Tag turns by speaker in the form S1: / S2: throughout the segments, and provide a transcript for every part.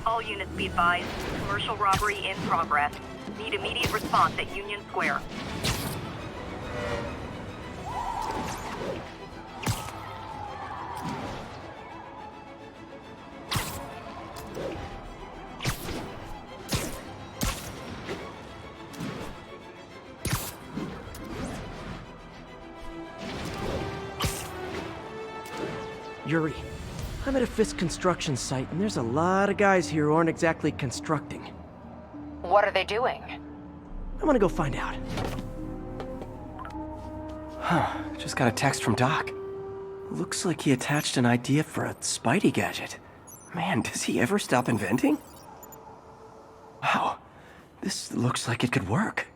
S1: All units be advised. Commercial robbery in progress. Need immediate response at Union Square.
S2: Yuri, I'm at a Fisk construction site, and there's a lot of guys here who aren't exactly constructing.
S3: What are they doing?
S2: I want to go find out. Just got a text from Doc. Looks like he attached an idea for a Spidey gadget. Man, does he ever stop inventing? Wow, this looks like it could work.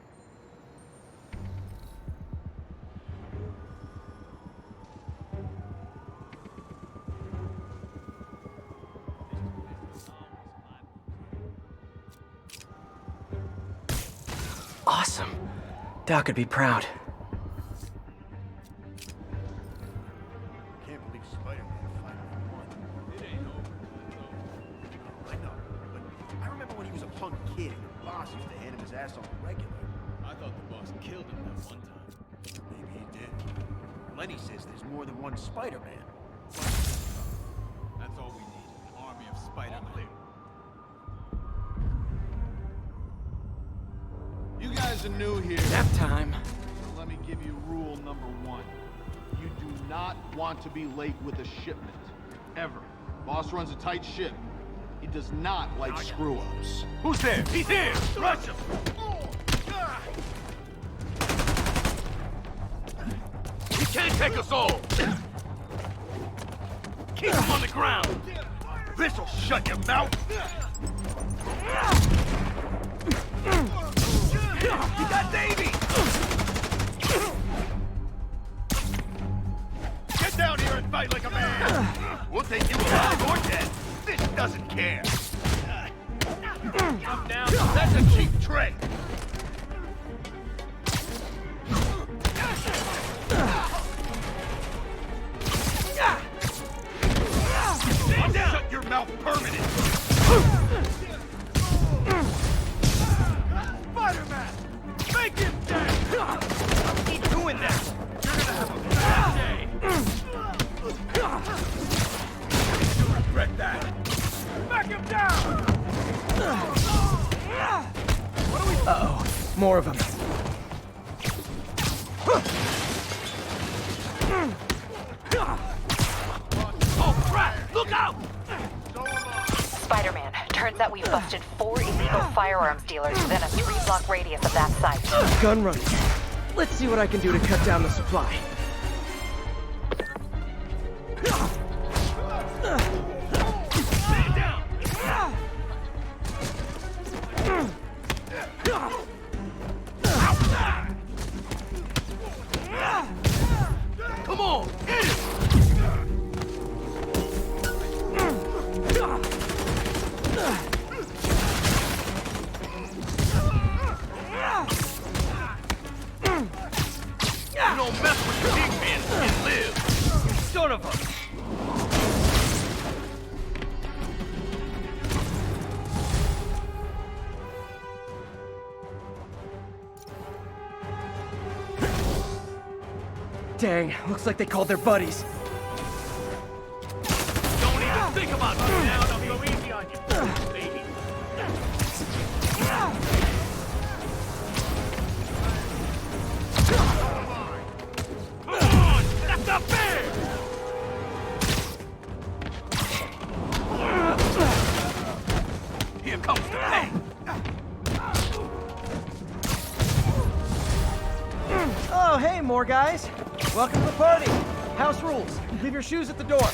S2: Awesome. Doc would be proud.
S4: Can't believe Spider-Man finally won. It ain't over. I know, but I remember when he was a punk kid and the boss used to hand him his ass on the regular.
S5: I thought the boss killed him that one time.
S4: Maybe he did. Lenny says there's more than one Spider-Man.
S5: That's all we need. An army of Spider-Man. You guys are new here.
S2: Nap time.
S5: So let me give you rule number 1. You do not want to be late with a shipment. Ever. Boss runs a tight ship. He does not like screw-ups.
S4: Who's there? He's here! Rush him! He can't take us all! Keep him on the ground! This'll shut your mouth! You got Davey! Get down here and fight like a man! We'll take you alive or dead! This doesn't care! Come down, that's a cheap trick! Shut your mouth permanent! Spider-Man! Make him dead! Keep doing that! You're gonna have a bad day! You'll regret that! Back him down! What are we...
S2: Uh-oh, more of them.
S4: Oh, crap! Look out!
S3: Spider-Man, turns out we've busted 4 illegal firearms dealers within a 3-block radius of that site.
S2: Gun running. Let's see what I can do to cut down the supply.
S4: Stay down! Come on! Hit it! You don't mess with the big man and live! Son of a...
S2: Dang, looks like they called their buddies.
S4: Don't even think about it now. I'll go easy on you, baby. Come on! That's not fair! Here comes the pain.
S2: Oh, hey, more guys. Welcome to the party. House rules. Leave your shoes at the door.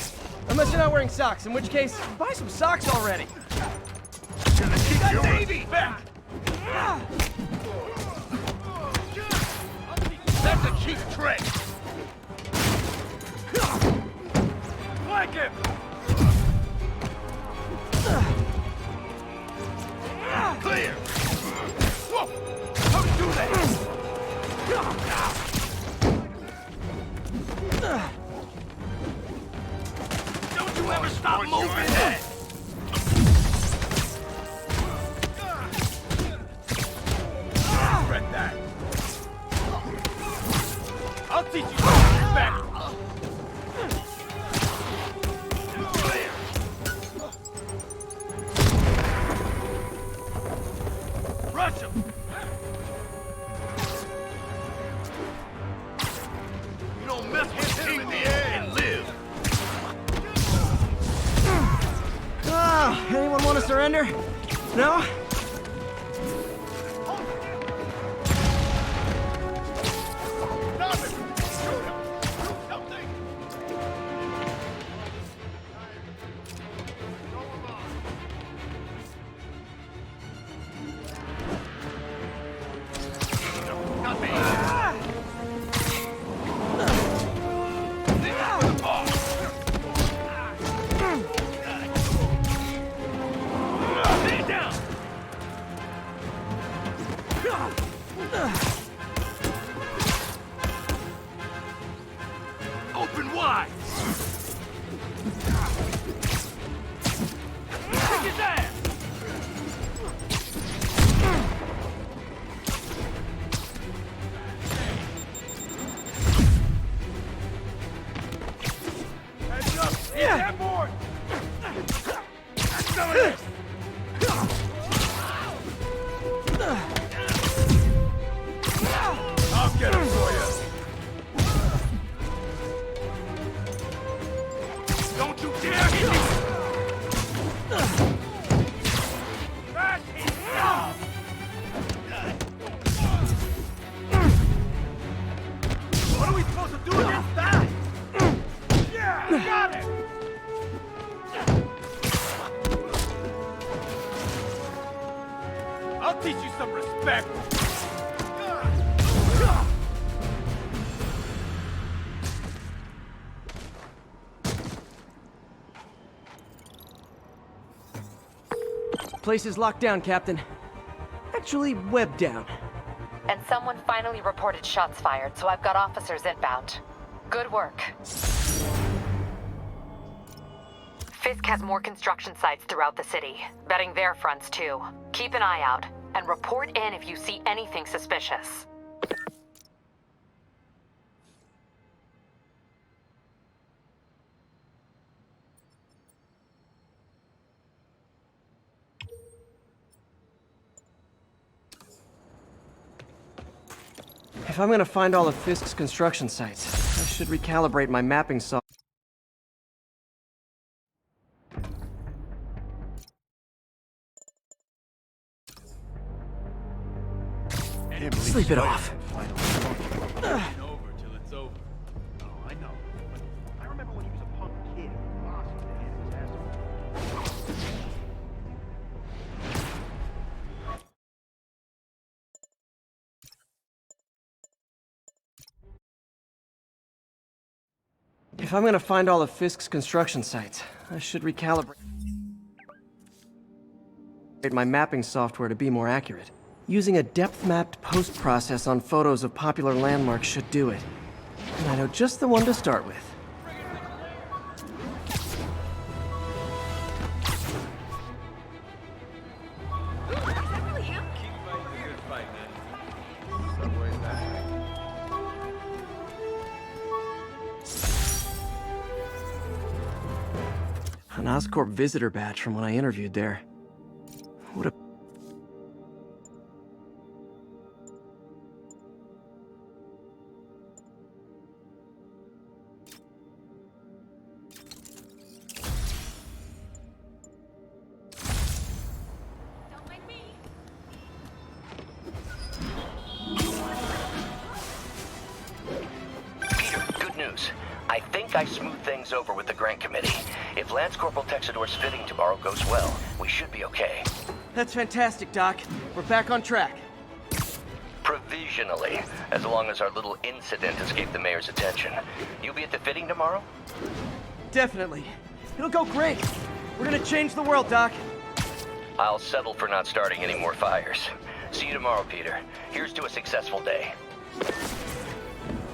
S2: Unless you're not wearing socks, in which case, buy some socks already.
S4: Gonna keep your Davey back! That's a cheap trick! Flank him! Clear! Whoa! How'd you do that? Don't you ever stop moving that! Watch him! You don't mess with people and live!
S2: Oh, anyone want to surrender? No?
S4: Stop it! Shoot him! Do something! Not me! Stand down! Open wide! Kick his ass! Heads up! Yeah. That board! That's some of this! I'll get him for you! Don't you dare hit me! That's enough! What are we supposed to do against that? Yeah, got it! I'll teach you some respect!
S2: Place is locked down, Captain. Actually, webbed down.
S3: And someone finally reported shots fired, so I've got officers inbound. Good work. Fisk has more construction sites throughout the city, betting their fronts too. Keep an eye out, and report in if you see anything suspicious.
S2: If I'm gonna find all of Fisk's construction sites, I should recalibrate my mapping software. Sleep it off.
S4: Over till it's over. Oh, I know. But I remember when he was a punk kid. The boss used to hand his ass over.
S2: If I'm gonna find all of Fisk's construction sites, I should recalibrate my mapping software to be more accurate. Using a depth-mapped post-process on photos of popular landmarks should do it. And I know just the one to start with. An Oscorp visitor badge from when I interviewed there. What a...
S6: Peter, good news. I think I smoothed things over with the grant committee. If Lance Corporal Texador's fitting tomorrow goes well, we should be okay.
S2: That's fantastic, Doc. We're back on track.
S6: Provisionally, as long as our little incident escaped the mayor's attention. You'll be at the fitting tomorrow?
S2: Definitely. It'll go great. We're gonna change the world, Doc.
S6: I'll settle for not starting any more fires. See you tomorrow, Peter. Here's to a successful day.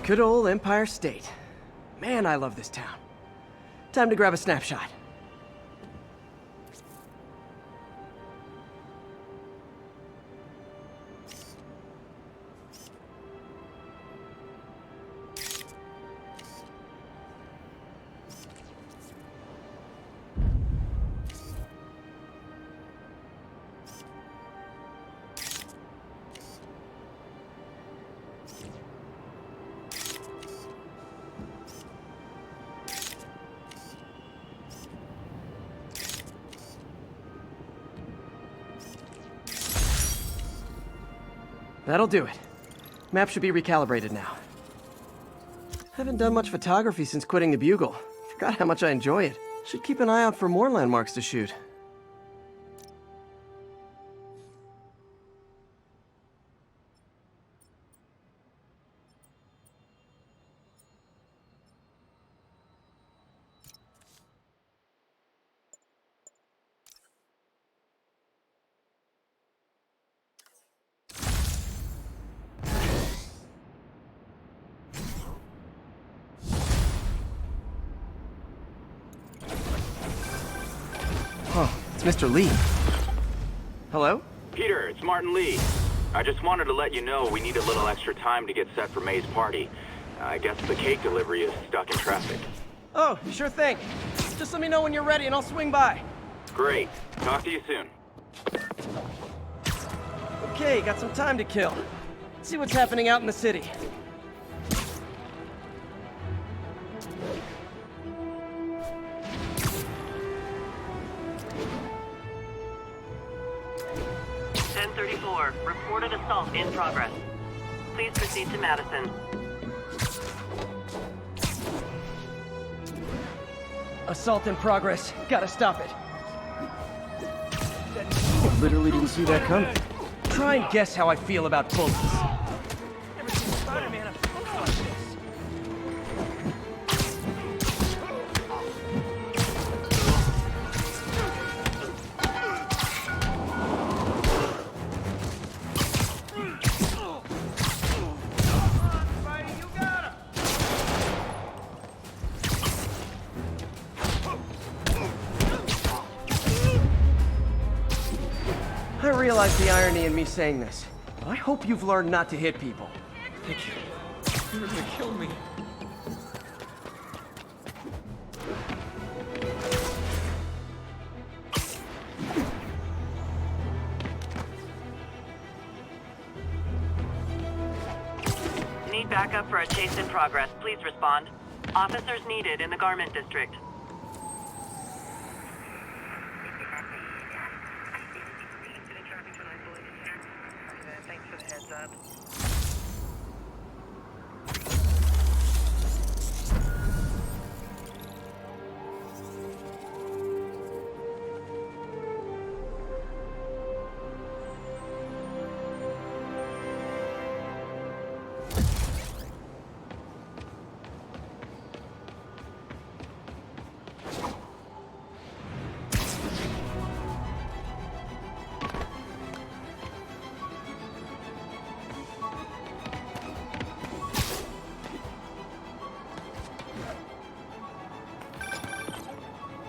S2: Good old Empire State. Man, I love this town. Time to grab a snapshot. That'll do it. Map should be recalibrated now. Haven't done much photography since quitting the Bugle. Forgot how much I enjoy it. Should keep an eye out for more landmarks to shoot. It's Mr. Lee. Hello?
S7: Peter, it's Martin Lee. I just wanted to let you know we need a little extra time to get set for May's party. I guess the cake delivery is stuck in traffic.
S2: Oh, sure thing. Just let me know when you're ready and I'll swing by.
S7: Great. Talk to you soon.
S2: Okay, got some time to kill. Let's see what's happening out in the city.
S1: Reported assault in progress. Please proceed to Madison.
S2: Assault in progress. Gotta stop it. I literally didn't see that coming. Try and guess how I feel about bullets. Never seen Spider-Man up close like this. I realize the irony in me saying this. I hope you've learned not to hit people.
S8: Thank you. You were gonna kill me.
S1: Need backup for a chase in progress. Please respond. Officers needed in the garment district. Thanks for the heads up.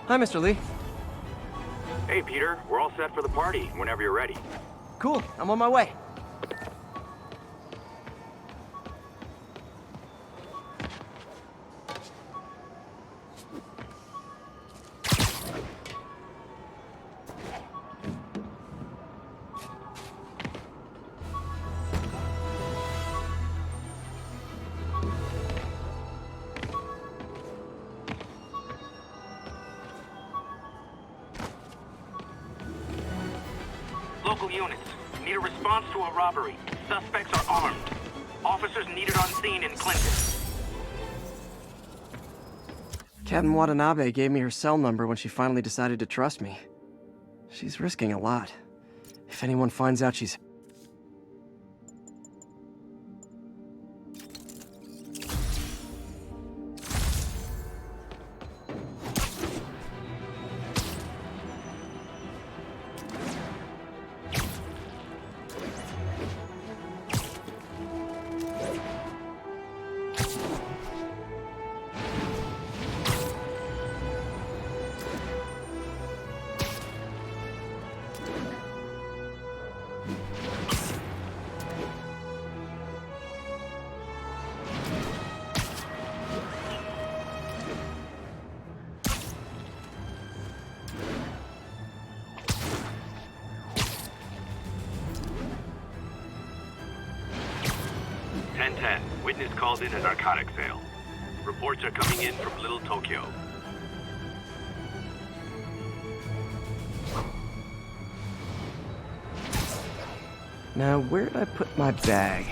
S2: Hi, Mr. Lee.
S7: Hey, Peter. We're all set for the party whenever you're ready.
S2: Cool, I'm on my way.
S7: Local units, need a response to a robbery. Suspects are armed. Officers needed on scene in Clinton.
S2: Captain Watanabe gave me her cell number when she finally decided to trust me. She's risking a lot. If anyone finds out she's...
S7: Witness called in a narcotic sale. Reports are coming in from Little Tokyo.
S2: Now, where did I put my bag?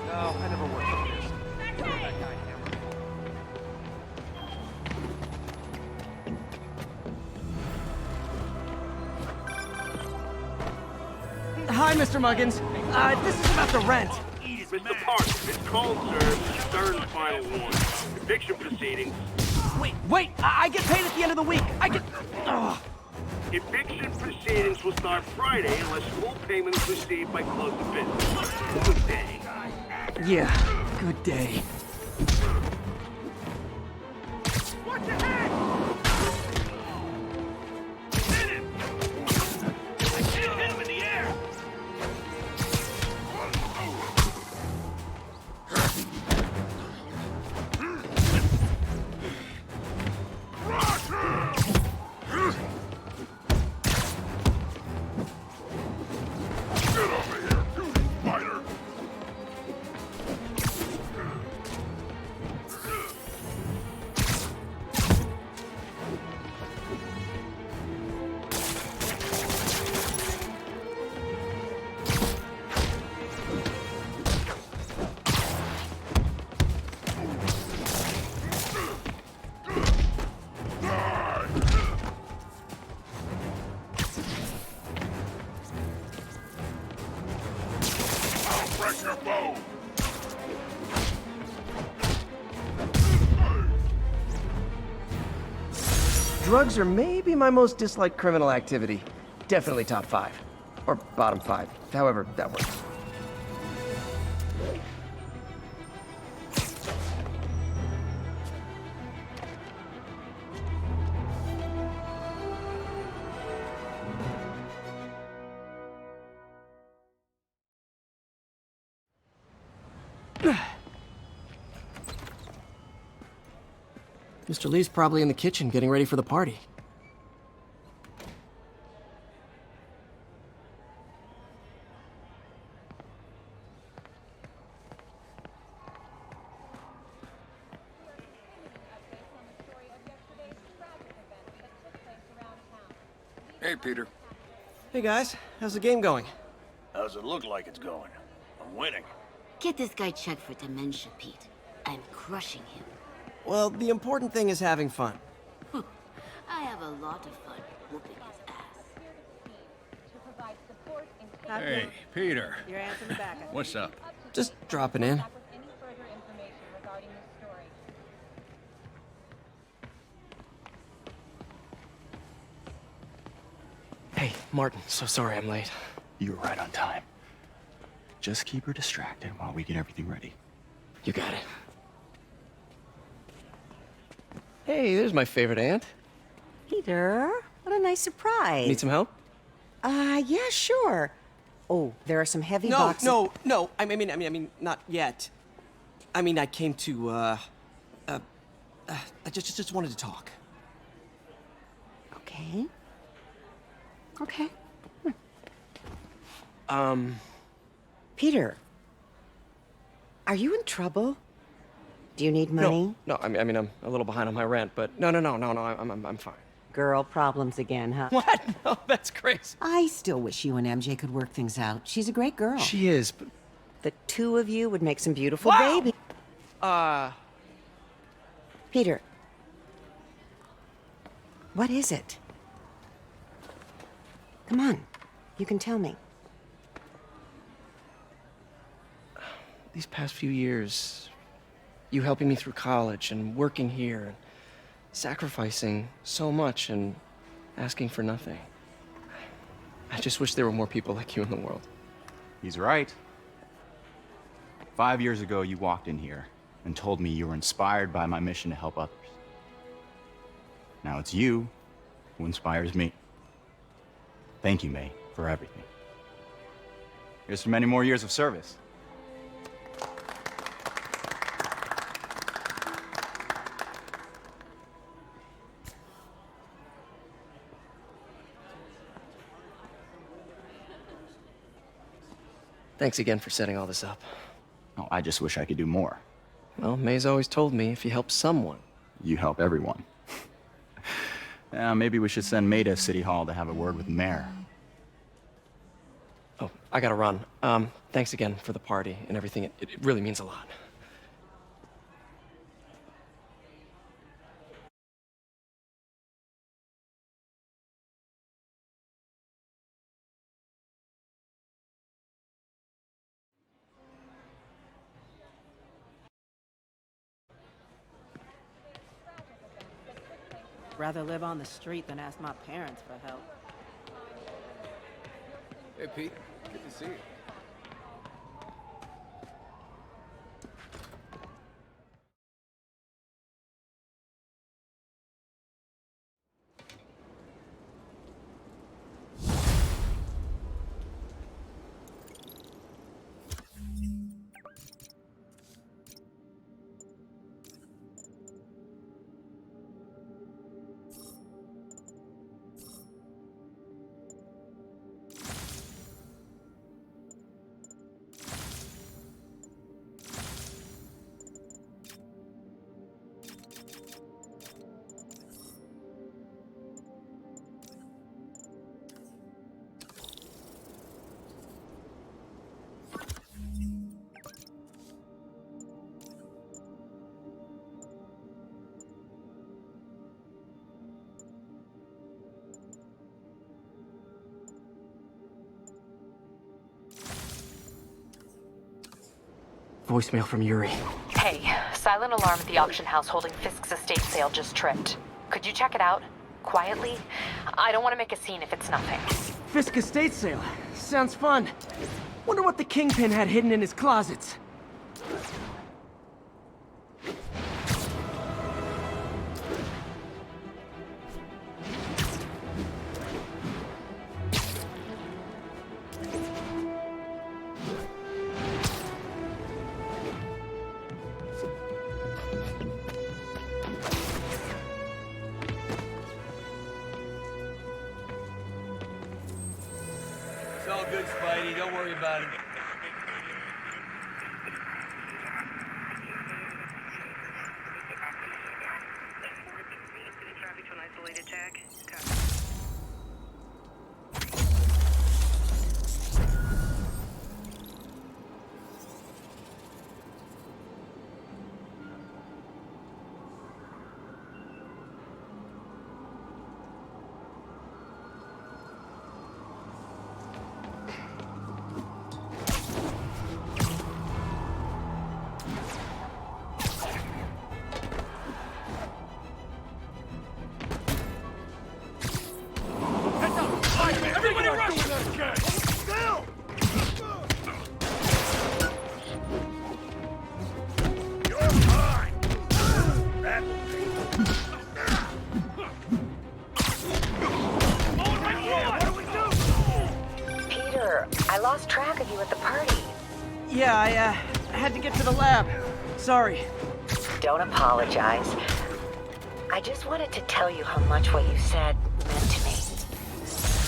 S4: No, I never worked like this. That guy hammered.
S2: Hi, Mr. Muggins. This is about the rent.
S9: Mr. Parks, it's called, sir. Third and final warning. Eviction proceedings.
S2: Wait! I get paid at the end of the week. I get. Ugh.
S9: Eviction proceedings will start Friday unless full payment is received by close of business. Good day.
S2: Yeah, good day.
S9: Watch your head! Hit him! Hit him in the air!
S2: Drugs are maybe my most disliked criminal activity. Definitely top 5. Or bottom 5. However that works. Mr. Lee's probably in the kitchen getting ready for the party.
S8: Hey, Peter.
S2: Hey guys, how's the game going?
S9: How's it look like it's going? I'm winning.
S10: Get this guy checked for dementia, Pete. I'm crushing him.
S2: Well, the important thing is having fun.
S10: I have a lot of fun whooping his ass.
S8: Hey, Peter.
S1: Your aunt's in the back.
S8: What's up?
S2: Just dropping in. Hey, Martin, so sorry I'm late.
S11: You were right on time. Just keep her distracted while we get everything ready.
S2: You got it. Hey, there's my favorite aunt.
S12: Peter, what a nice surprise.
S2: Need some help?
S12: Yeah, sure. Oh, there are some heavy boxes.
S2: No. I mean, not yet. I mean, I came to, I just wanted to talk.
S12: Okay. Okay. Peter, are you in trouble? Do you need money?
S2: No, I mean, I'm a little behind on my rent, but no, I'm fine.
S12: Girl problems again, huh?
S2: What? No, that's crazy.
S12: I still wish you and MJ could work things out. She's a great girl.
S2: She is, but...
S12: The two of you would make some beautiful
S2: Wow!
S12: baby. Peter, what is it? Come on, you can tell me.
S2: These past few years, you helping me through college and working here and sacrificing so much and asking for nothing. I just wish there were more people like you in the world.
S11: He's right. 5 years ago, you walked in here and told me you were inspired by my mission to help others. Now it's you who inspires me. Thank you, May, for everything. Here's for many more years of service.
S2: Thanks again for setting all this up.
S11: Oh, I just wish I could do more.
S2: Well, May's always told me if you help someone.
S11: You help everyone. Maybe we should send May to City Hall to have a word with the mayor.
S2: Oh, I gotta run. Thanks again for the party and everything. It really means a lot.
S13: Rather live on the street than ask my parents for help.
S8: Hey, Pete. Good to see you.
S2: Voicemail from Yuri.
S3: Hey, silent alarm at the auction house holding Fisk's estate sale just tripped. Could you check it out? Quietly? I don't want to make a scene if it's nothing.
S2: Fisk estate sale. Sounds fun. Wonder what the Kingpin had hidden in his closets.
S9: It's all good, Spidey. Don't worry about it.
S1: Traffic to an isolated tag.
S3: I lost track of you at the party.
S2: Yeah, I had to get to the lab. Sorry.
S3: Don't apologize. I just wanted to tell you how much what you said meant to me.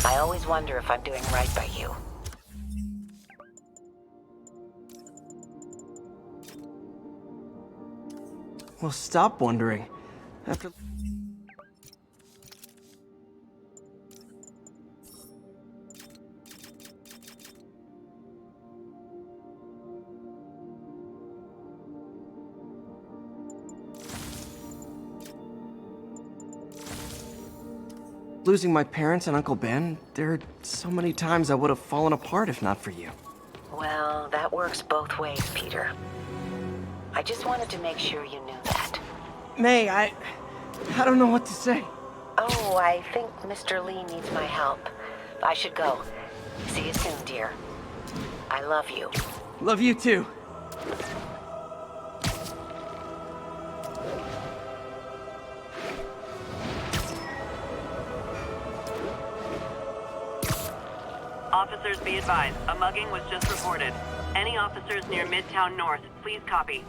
S3: I always wonder if I'm doing right by you.
S2: Well, stop wondering. After... losing my parents and Uncle Ben, there are so many times I would have fallen apart if not for you.
S3: Well, that works both ways, Peter. I just wanted to make sure you knew that.
S2: May, I don't know what to say.
S3: Oh, I think Mr. Lee needs my help. I should go. See you soon, dear. I love you.
S2: Love you too.
S1: Officers be advised, a mugging was just reported. Any officers near Midtown North, please copy.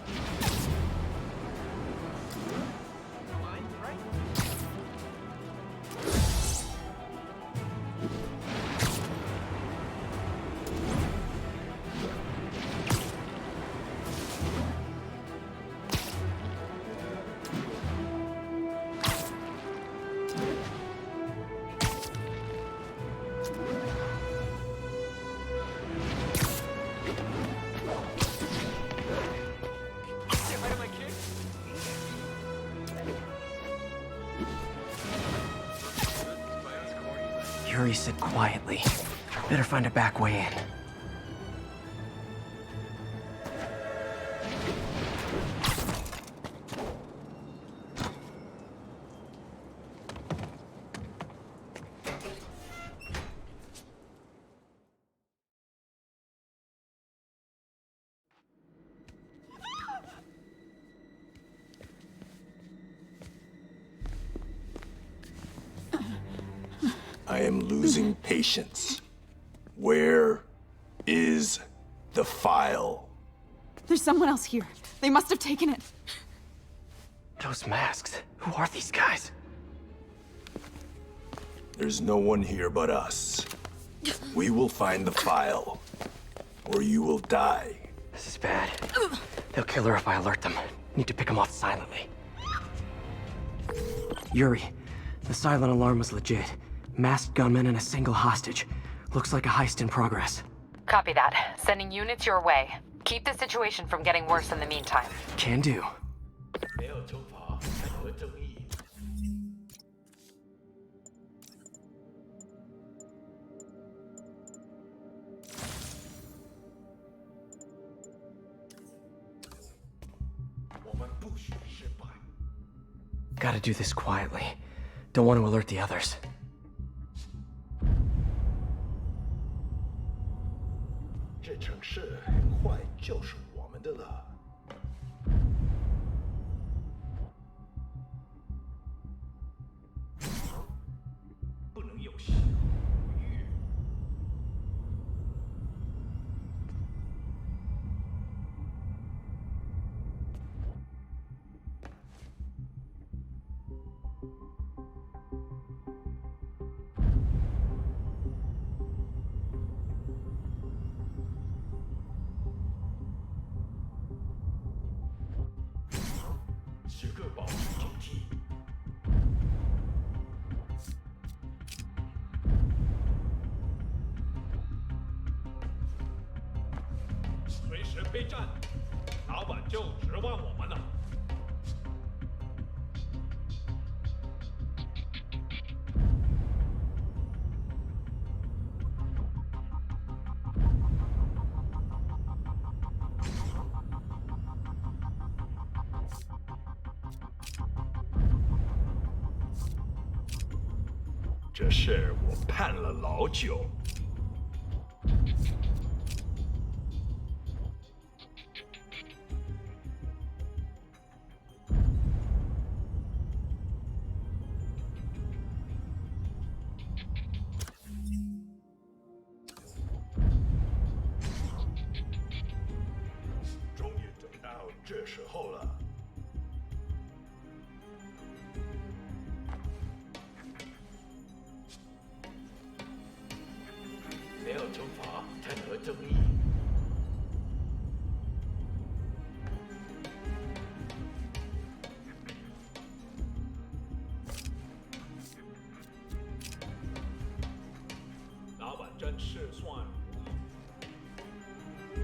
S2: Yuri said quietly. Better find a back way in.
S14: I am losing patience. Where is the file?
S15: There's someone else here. They must have taken it.
S2: Those masks. Who are these guys?
S14: There's no one here but us. We will find the file, or you will die.
S2: This is bad. They'll kill her if I alert them. Need to pick them off silently. Yuri, the silent alarm was legit. Masked gunmen and a single hostage. Looks like a heist in progress.
S16: Copy that. Sending units your way. Keep the situation from getting worse in the meantime.
S2: Can do. Gotta do this quietly. Don't want to alert the others.
S14: 这事我盼了老久。终于等到这时候了。
S17: 没有惩罚才得正义。老板真是算无语。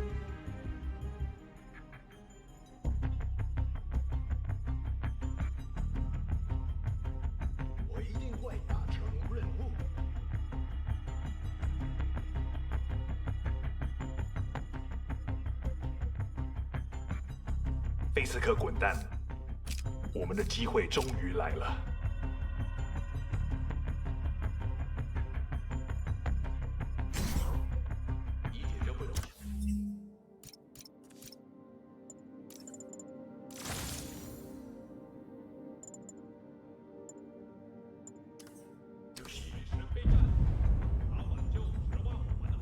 S14: 我一定会达成任务。 菲斯克滚蛋！我们的机会终于来了。
S17: 一点都不容易。起身备战，老板就指望我们了。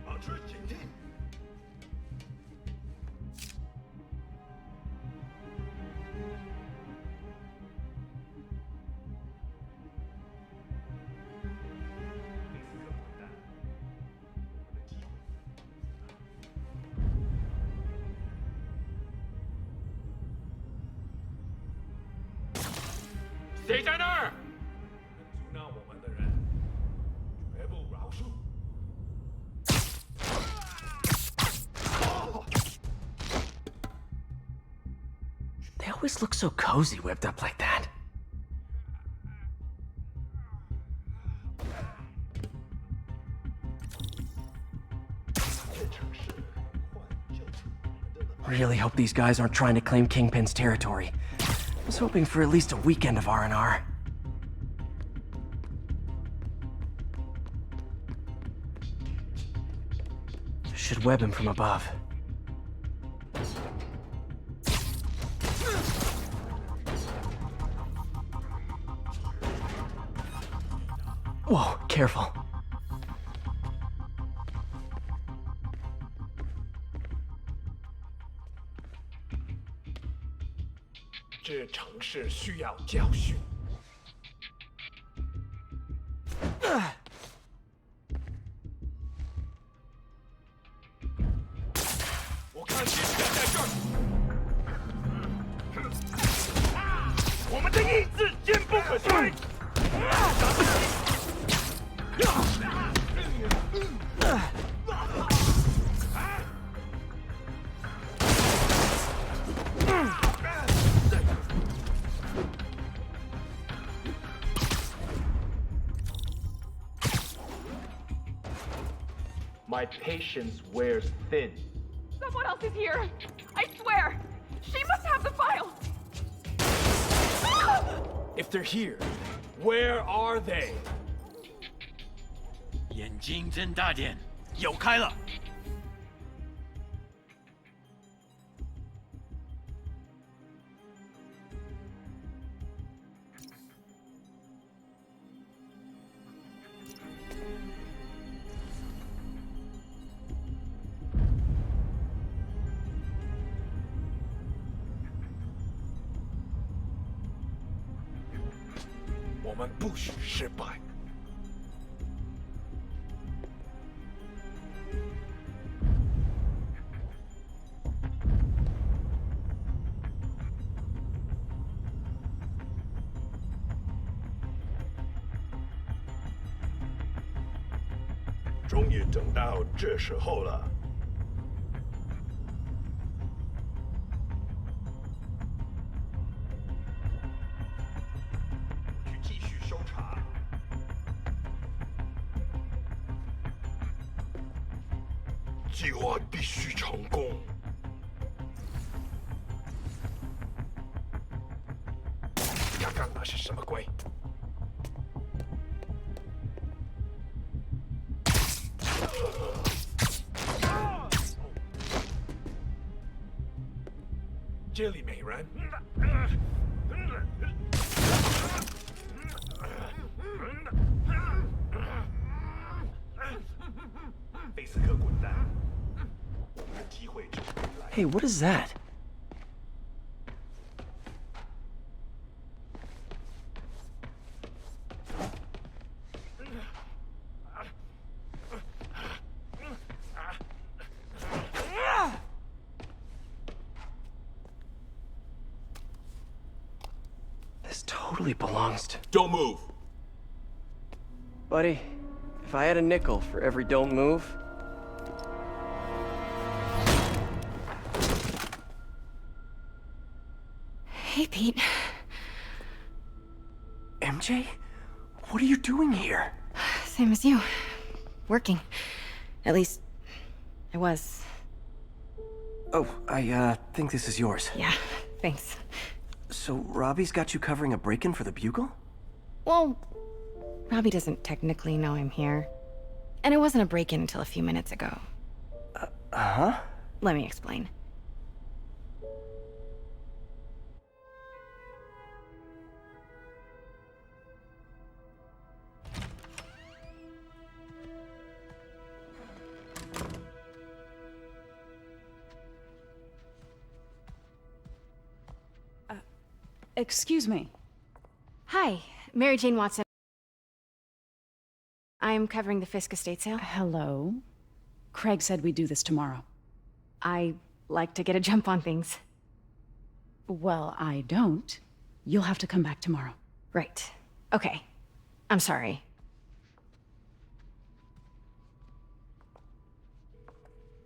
S14: 保持警惕。菲斯克滚蛋！我们的机会。
S17: 谁在那儿？阻挠我们的人，绝不饶恕。
S2: They always look so cozy whipped up like that. Really hope these guys aren't trying to claim Kingpin's territory. I was hoping for at least a weekend of R&R. Should web him from above. Whoa, careful.
S17: 这城市需要教训。我看见人在这儿。我们的意志坚不可摧。My patience wears thin.
S15: Someone else is here. I swear. She must have the file.
S17: If they're here, where are they? 眼睛睁大点，有开了。我们不许失败。
S14: 终于等到这时候了。
S17: 去继续搜查。
S14: 计划必须成功。
S17: 刚刚那是什么鬼？这里没人。菲斯克滚蛋！机会只会来。
S2: Hey, what is that? This totally belongs to...
S14: Don't move!
S2: Buddy, if I had a nickel for every don't move...
S15: Hey, Pete.
S2: MJ? What are you doing here?
S15: Same as you. Working. At least, I was.
S2: Oh, I think this is yours.
S15: Yeah, thanks.
S2: So, Robbie's got you covering a break-in for the Bugle?
S15: Well, Robbie doesn't technically know I'm here. And it wasn't a break-in until a few minutes ago.
S2: Uh-huh?
S15: Let me explain.
S18: Excuse me.
S15: Hi, Mary Jane Watson. I'm covering the Fisk estate sale.
S18: Hello. Craig said we'd do this tomorrow.
S15: I like to get a jump on things.
S18: Well, I don't. You'll have to come back tomorrow.
S15: Right. Okay. I'm sorry.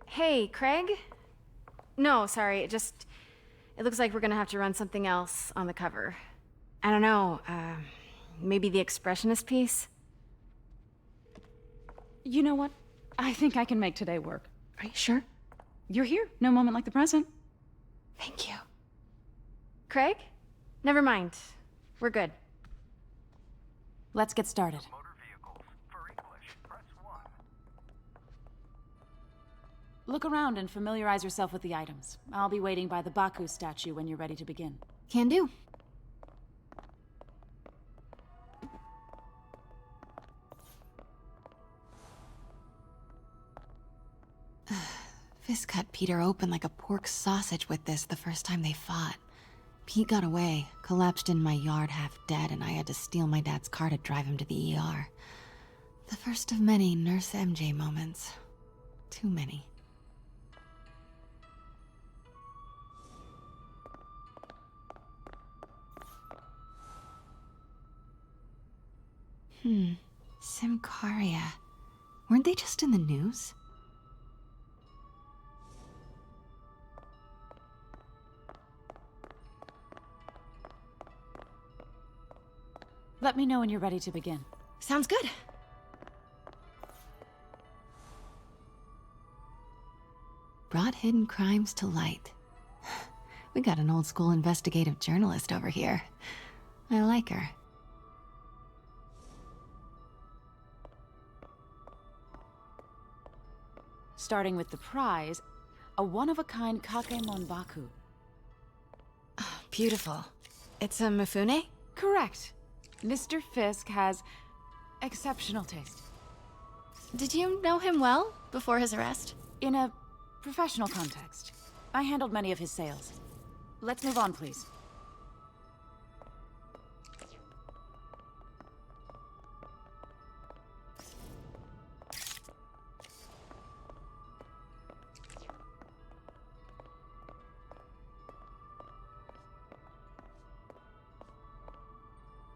S15: Hey, Craig? No, sorry, it looks like we're gonna have to run something else on the cover. I don't know, maybe the expressionist piece?
S18: You know what? I think I can make today work.
S15: Are you sure?
S18: You're here. No moment like the present.
S15: Thank you. Craig? Never mind. We're good.
S18: Let's get started. Look around and familiarize yourself with the items. I'll be waiting by the Baku statue when you're ready to begin.
S15: Can do. Fisk cut Peter open like a pork sausage with this the first time they fought. Pete got away, collapsed in my yard half dead, and I had to steal my dad's car to drive him to the ER. The first of many Nurse MJ moments. Too many. Simcaria. Weren't they just in the news?
S18: Let me know when you're ready to begin.
S15: Sounds good. Brought hidden crimes to light. We got an old school investigative journalist over here. I like her.
S18: Starting with the prize, a one-of-a-kind Kakemon Baku.
S15: Oh, beautiful. It's a Mifune?
S18: Correct. Mr. Fisk has exceptional taste.
S15: Did you know him well before his arrest?
S18: In a professional context. I handled many of his sales. Let's move on, please.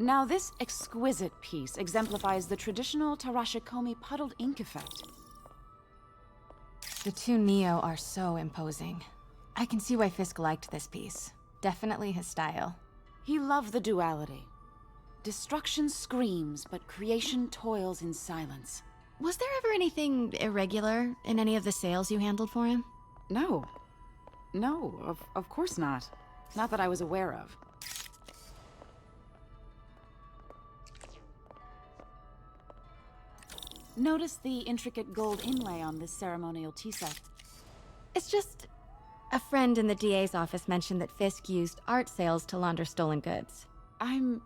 S18: Now, this exquisite piece exemplifies the traditional Tarashikomi puddled ink effect.
S15: The two Neo are so imposing. I can see why Fisk liked this piece. Definitely his style.
S18: He loved the duality. Destruction screams, but creation toils in silence.
S15: Was there ever anything irregular in any of the sales you handled for him?
S18: No. No, of course not. Not that I was aware of. Notice the intricate gold inlay on this ceremonial tea set.
S15: It's just... a friend in the DA's office mentioned that Fisk used art sales to launder stolen goods.
S18: I'm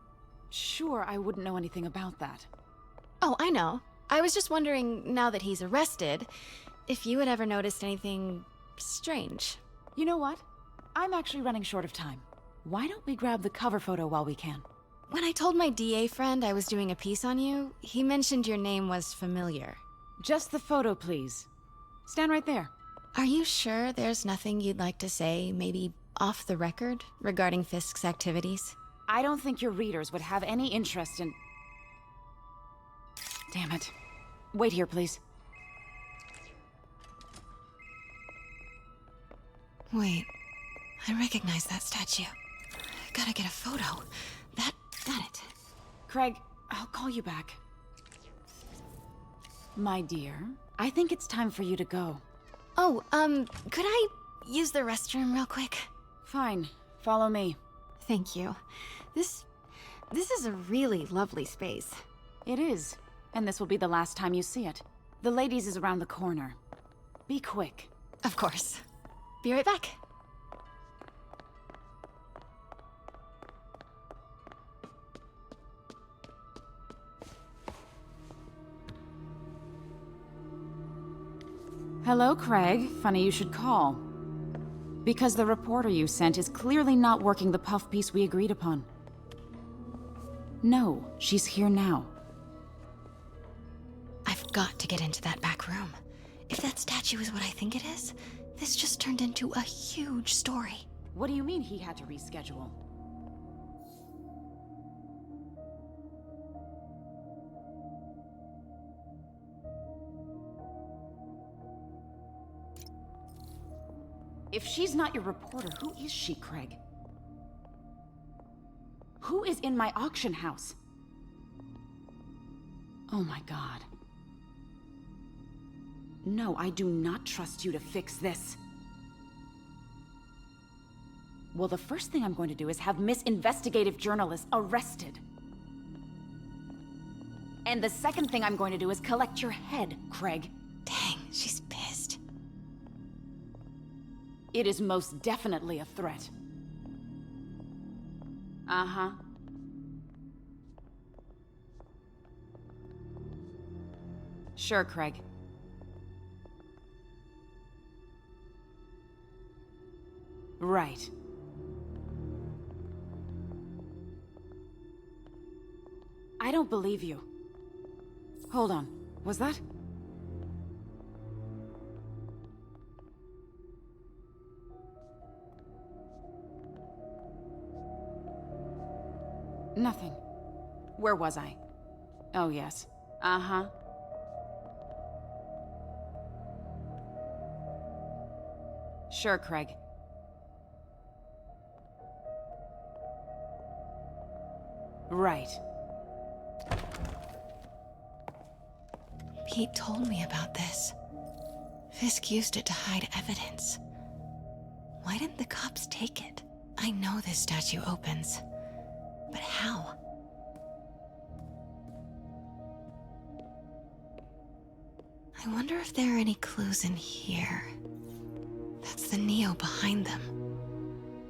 S18: sure I wouldn't know anything about that.
S15: Oh, I know. I was just wondering, now that he's arrested, if you had ever noticed anything strange.
S18: You know what? I'm actually running short of time. Why don't we grab the cover photo while we can?
S15: When I told my DA friend I was doing a piece on you, he mentioned your name was familiar.
S18: Just the photo, please. Stand right there.
S15: Are you sure there's nothing you'd like to say, maybe off the record, regarding Fisk's activities?
S18: I don't think your readers would have any interest in... Damn it. Wait here, please.
S15: Wait. I recognize that statue. Gotta get a photo. Got it.
S18: Craig, I'll call you back. My dear, I think it's time for you to go.
S15: Oh, could I use the restroom real quick?
S18: Fine. Follow me.
S15: Thank you. This is a really lovely space.
S18: It is. And this will be the last time you see it. The ladies is around the corner. Be quick.
S15: Of course. Be right back.
S18: Hello, Craig. Funny you should call. Because the reporter you sent is clearly not working the puff piece we agreed upon. No, she's here now.
S15: I've got to get into that back room. If that statue is what I think it is, this just turned into a huge story.
S18: What do you mean he had to reschedule? If she's not your reporter, who is she, Craig? Who is in my auction house? Oh my god. No, I do not trust you to fix this. Well, the first thing I'm going to do is have Miss Investigative Journalist arrested. And the second thing I'm going to do is collect your head, Craig.
S15: Dang, she's pissed.
S18: It is most definitely a threat. Uh-huh. Sure, Craig. Right. I don't believe you. Hold on. Was that? Nothing. Where was I? Oh, yes. Uh-huh. Sure, Craig. Right.
S15: Pete told me about this. Fisk used it to hide evidence. Why didn't the cops take it? I know this statue opens, but how? I wonder if there are any clues in here. That's the Neo behind them,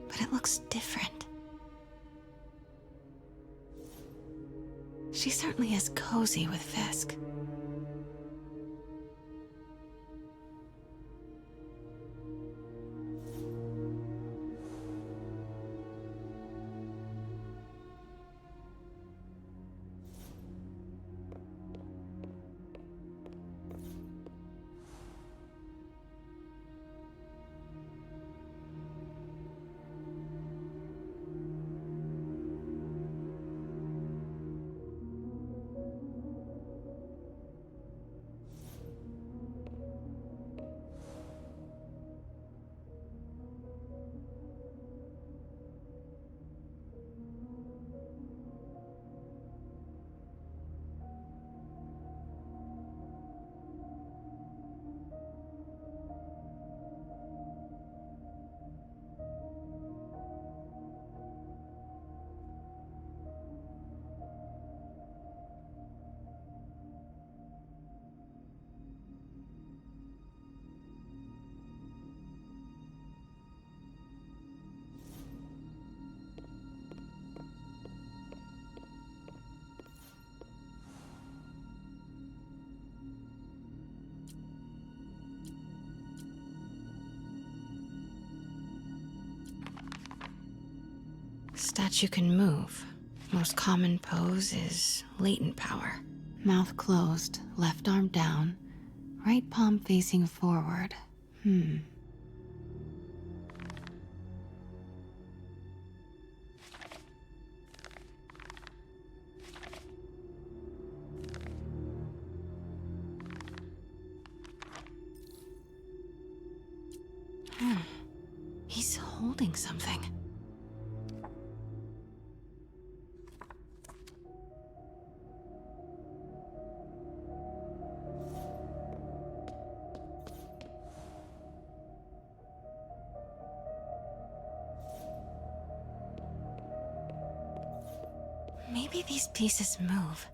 S15: but it looks different. She certainly is cozy with Fisk. Statue can move. Most common pose is latent power. Mouth closed, left arm down, right palm facing forward. He's holding something. Maybe these pieces move.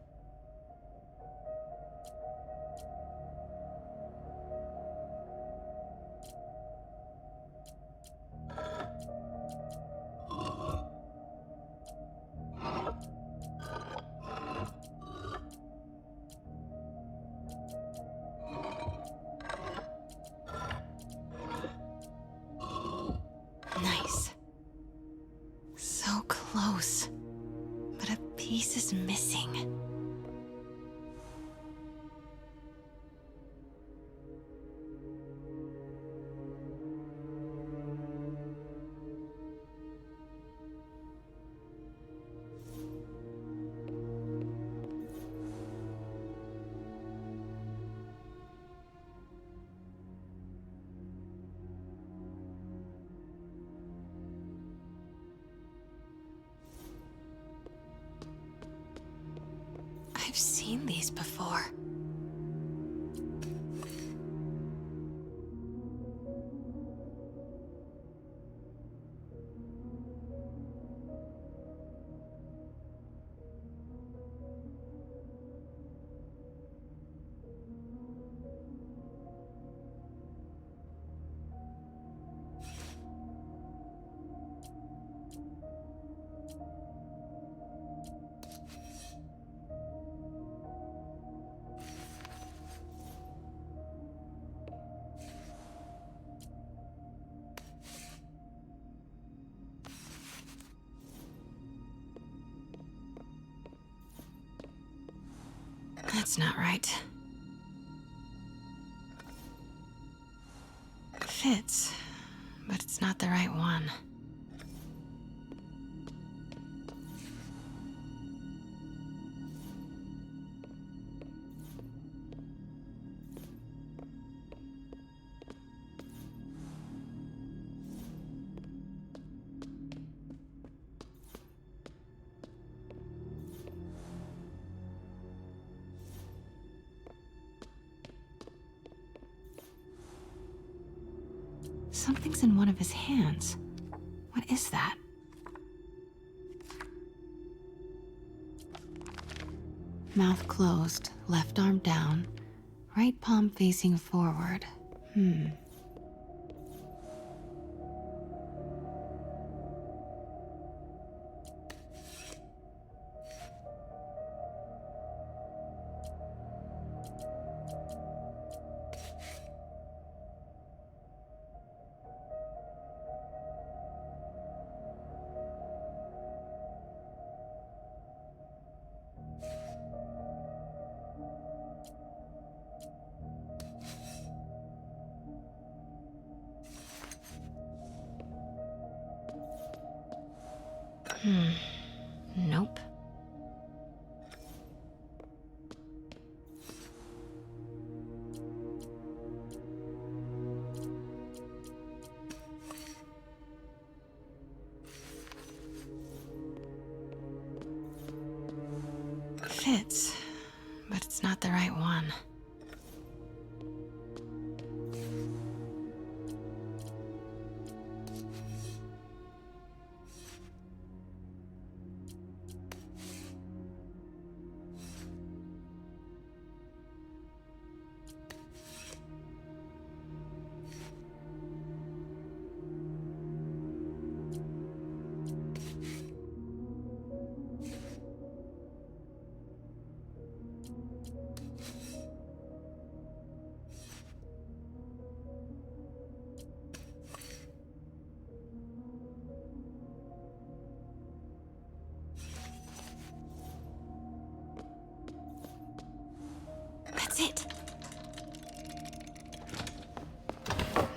S15: Nice. So close. But a piece is missing. I've seen these before. That's not right. Fits, but it's not the right one. Something's in one of his hands. What is that? Mouth closed, left arm down, right palm facing forward. Nope. Fits, but it's not the right one. That's it.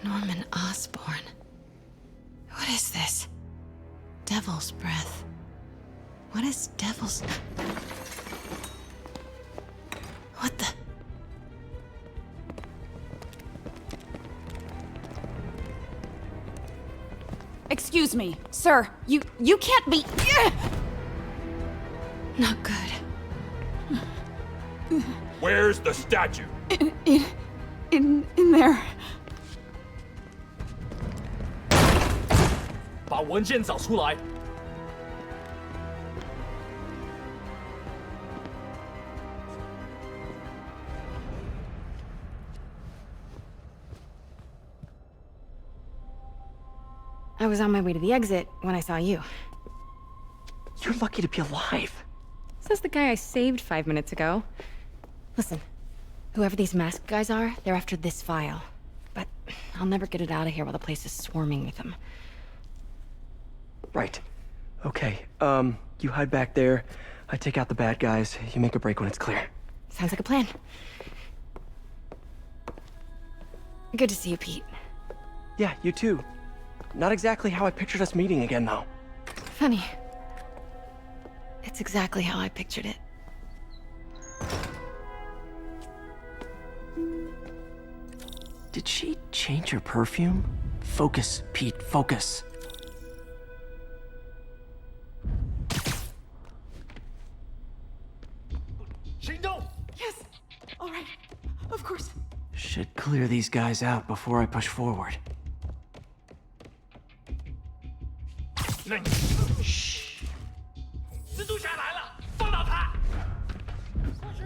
S15: Norman Osborn. What is this? Devil's breath. What is devil's... What the...
S18: Excuse me, sir. You can't be...
S15: Not good.
S14: Where's the statue?
S18: In there.
S17: 把文件找出来。
S15: I was on my way to the exit when I saw you.
S2: You're lucky to be alive.
S15: Says the guy I saved 5 minutes ago. Listen, whoever these masked guys are, they're after this file. But I'll never get it out of here while the place is swarming with them.
S2: Right. Okay, you hide back there. I take out the bad guys. You make a break when it's clear.
S15: Sounds like a plan. Good to see you, Pete.
S2: Yeah, you too. Not exactly how I pictured us meeting again, though.
S15: Funny. It's exactly how I pictured it.
S2: Did she change her perfume? Focus, Pete, focus. clear these guys out before I push forward. Shh.
S17: 蜘蛛侠来了，放倒他！过去，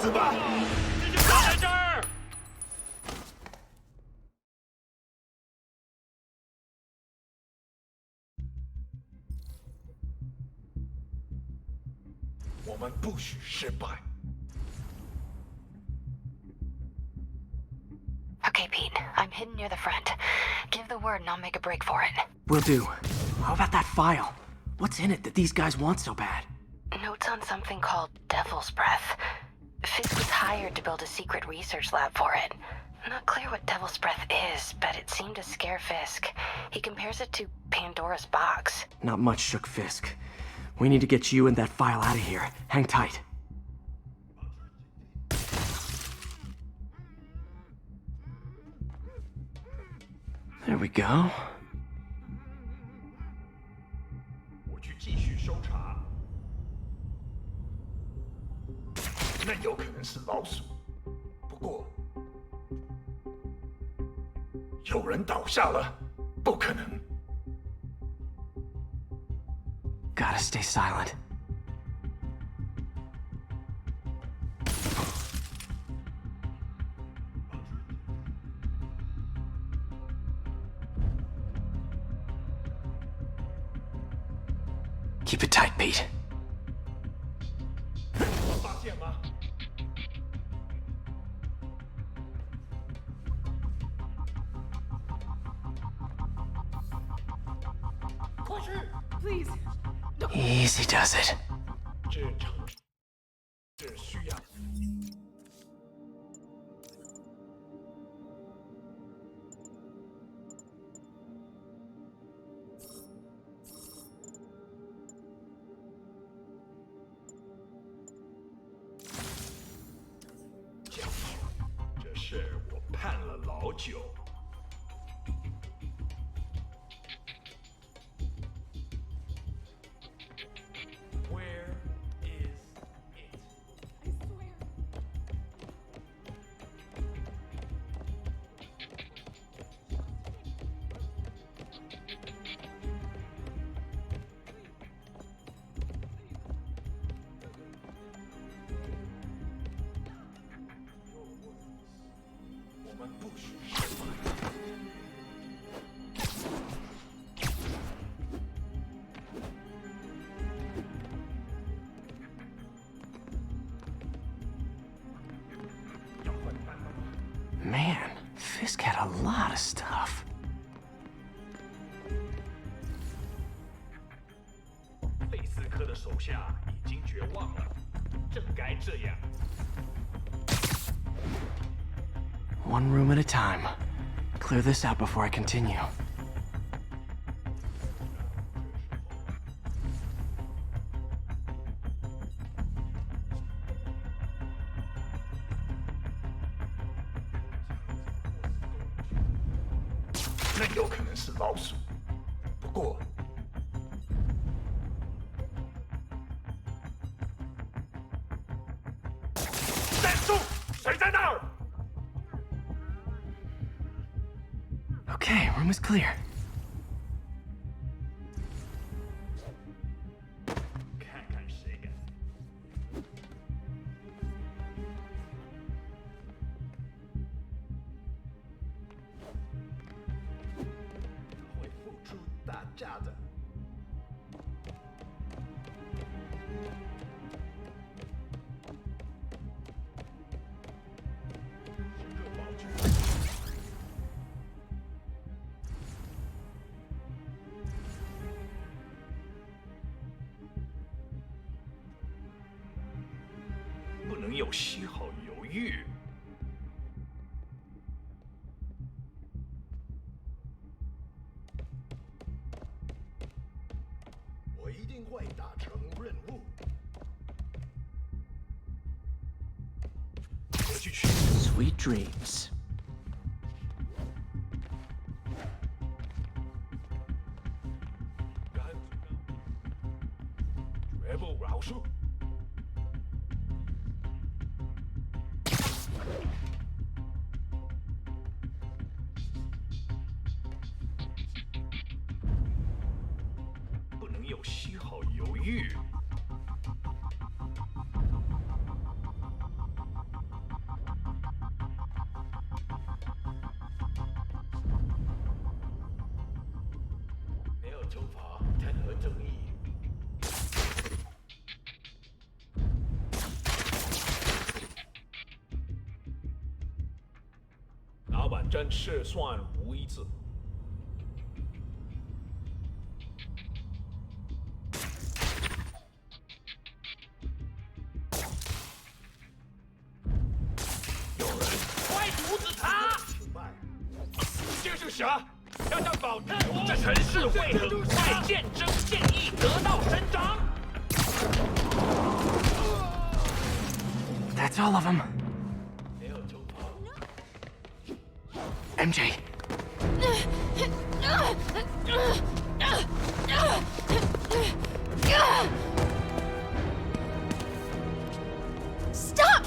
S14: 是吧？
S17: 蜘蛛侠在这儿。
S14: 我们不许失败。
S3: Okay, Pete. I'm hidden near the front. Give the word and I'll make a break for it.
S2: Will do. How about that file? What's in it that these guys want so bad?
S3: Notes on something called Devil's Breath. Fisk was hired to build a secret research lab for it. Not clear what Devil's Breath is, but it seemed to scare Fisk. He compares it to Pandora's box.
S2: Not much shook Fisk. We need to get you and that file out of here. Hang tight. There we go.
S14: 我去继续搜查。那有可能是老鼠，不过有人倒下了，不可能。
S2: Gotta stay silent. Keep it tight, Pete.
S14: 发现吗？
S17: 过去 ，please。
S2: Easy does it.
S14: 这城市需要。教父，这事我盼了老久。
S2: Man, Fisk had a lot of stuff.
S14: 费斯科的手下已经绝望了，正该这样。
S2: One room at a time. Clear this out before I continue. Okay, room is clear.
S14: 看看谁敢！会付出代价的。时刻保持。 不能有丝毫犹豫。我一定会达成任务。我去取。
S2: Sweet dreams.
S14: 绝不饶恕。
S17: 没有丝毫犹豫。没有处罚，谈何正义？老板真是算无一致。 快阻止他！这是啥？要他保证这陈氏会很快见真见义，得到伸张。
S2: That's all of them. MJ.
S15: Stop!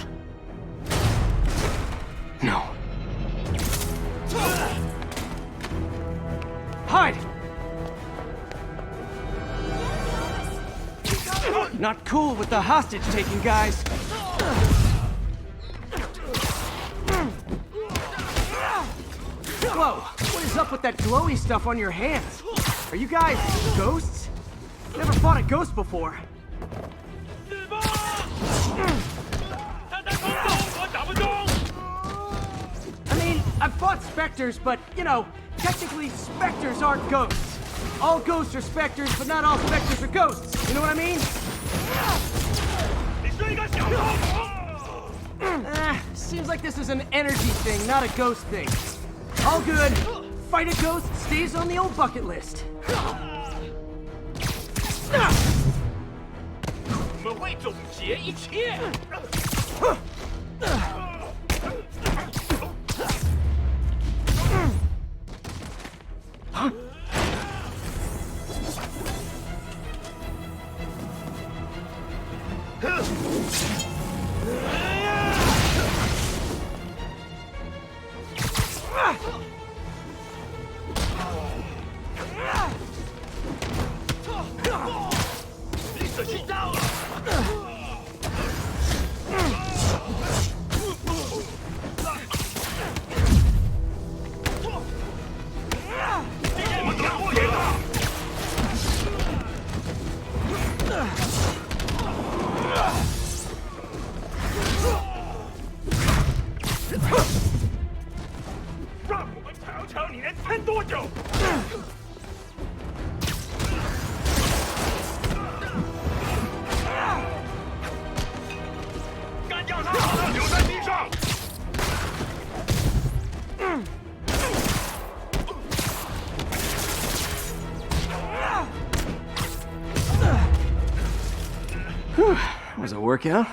S2: No. Hide! Not cool with the hostage taking, guys. Whoa, what is up with that glowy stuff on your hands? Are you guys ghosts? Never fought a ghost before. I mean, I've fought specters, but, you know, technically specters aren't ghosts. All ghosts are specters, but not all specters are ghosts. You know what I mean? Seems like this is an energy thing, not a ghost thing. All good. Fight a ghost stays on the old bucket list.
S17: 我们会总结一切。 你可知道？ 让我们瞧瞧你能撑多久！干掉他！留在地上！
S2: Was it a workout?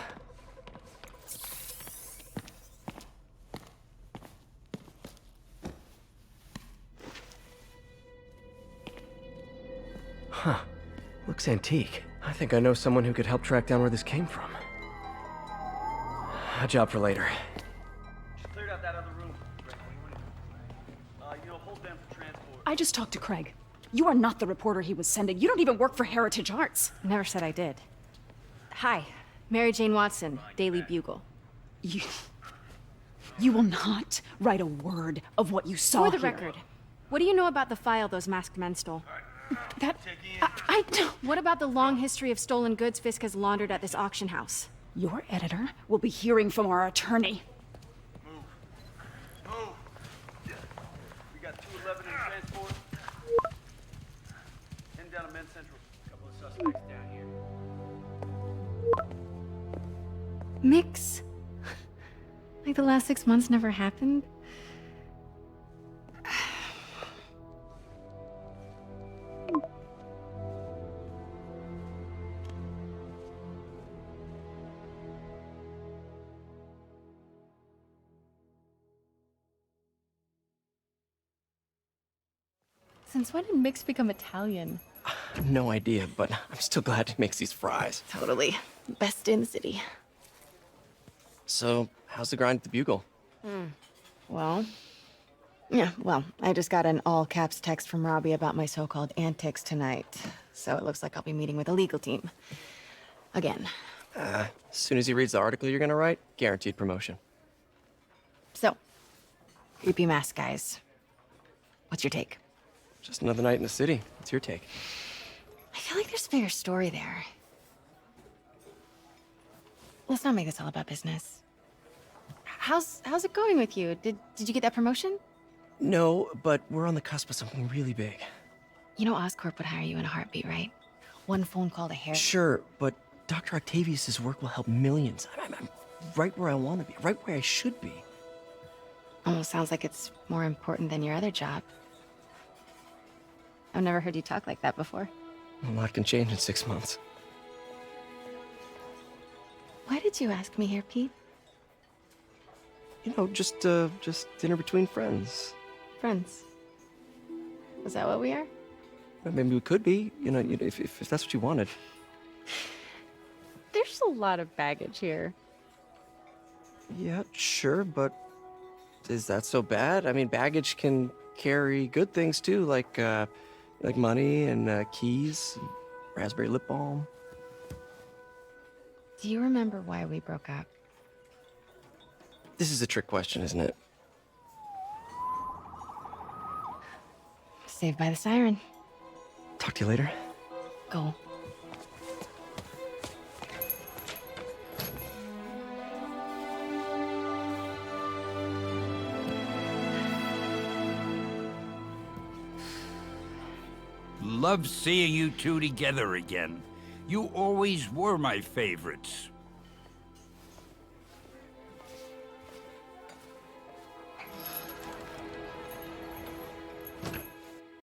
S2: Huh. Looks antique. I think I know someone who could help track down where this came from. A job for later.
S19: Cleared out that other room. Hold them for transport.
S18: I just talked to Craig. You are not the reporter he was sending. You don't even work for Heritage Arts.
S20: Never said I did. Hi, Mary Jane Watson, Daily Bugle.
S18: You will not write a word of what you saw
S20: For the
S18: here.
S20: record, what do you know about the file those masked men stole?
S18: I don't...
S20: What about the long history of stolen goods Fisk has laundered at this auction house?
S18: Your editor will be hearing from our attorney.
S19: Move. We got 211 in transport. Heading down to Men's Central. A couple of suspects down here.
S20: Mix? Like the last 6 months never happened? Since when did Mix become Italian?
S2: I have no idea, but I'm still glad he makes these fries.
S20: Totally. Best in the city.
S2: So, how's the grind at the Bugle?
S20: Well, I just got an all-caps text from Robbie about my so-called antics tonight.
S15: so it looks like I'll be meeting with a legal team. Again.
S2: As soon as he reads the article you're gonna write, guaranteed promotion.
S15: So, creepy mask guys. What's your take?
S2: Just another night in the city. What's your take?
S15: I feel like there's a bigger story there. Let's not make this all about business. How's it going with you? Did you get that promotion?
S2: No, but we're on the cusp of something really big.
S15: You know Oscorp would hire you in a heartbeat, right? One phone call to Harry.
S2: Sure, but Dr. Octavius's work will help millions. I'm right where I want to be, right where I should be.
S15: Almost sounds like it's more important than your other job. I've never heard you talk like that before.
S2: A lot can change in 6 months.
S15: Why did you ask me here, Pete?
S2: You know, just dinner between friends.
S15: Friends. Is that what we are?
S2: Maybe we could be, if that's what you wanted.
S12: There's a lot of baggage here.
S2: Yeah, sure, but is that so bad? I mean, baggage can carry good things too, like money and keys, and raspberry lip balm.
S15: Do you remember why we broke up?
S2: This is a trick question, isn't it?
S15: Saved by the siren.
S2: Talk to you later.
S15: Go.
S21: Love seeing you two together again. You always were my favorites.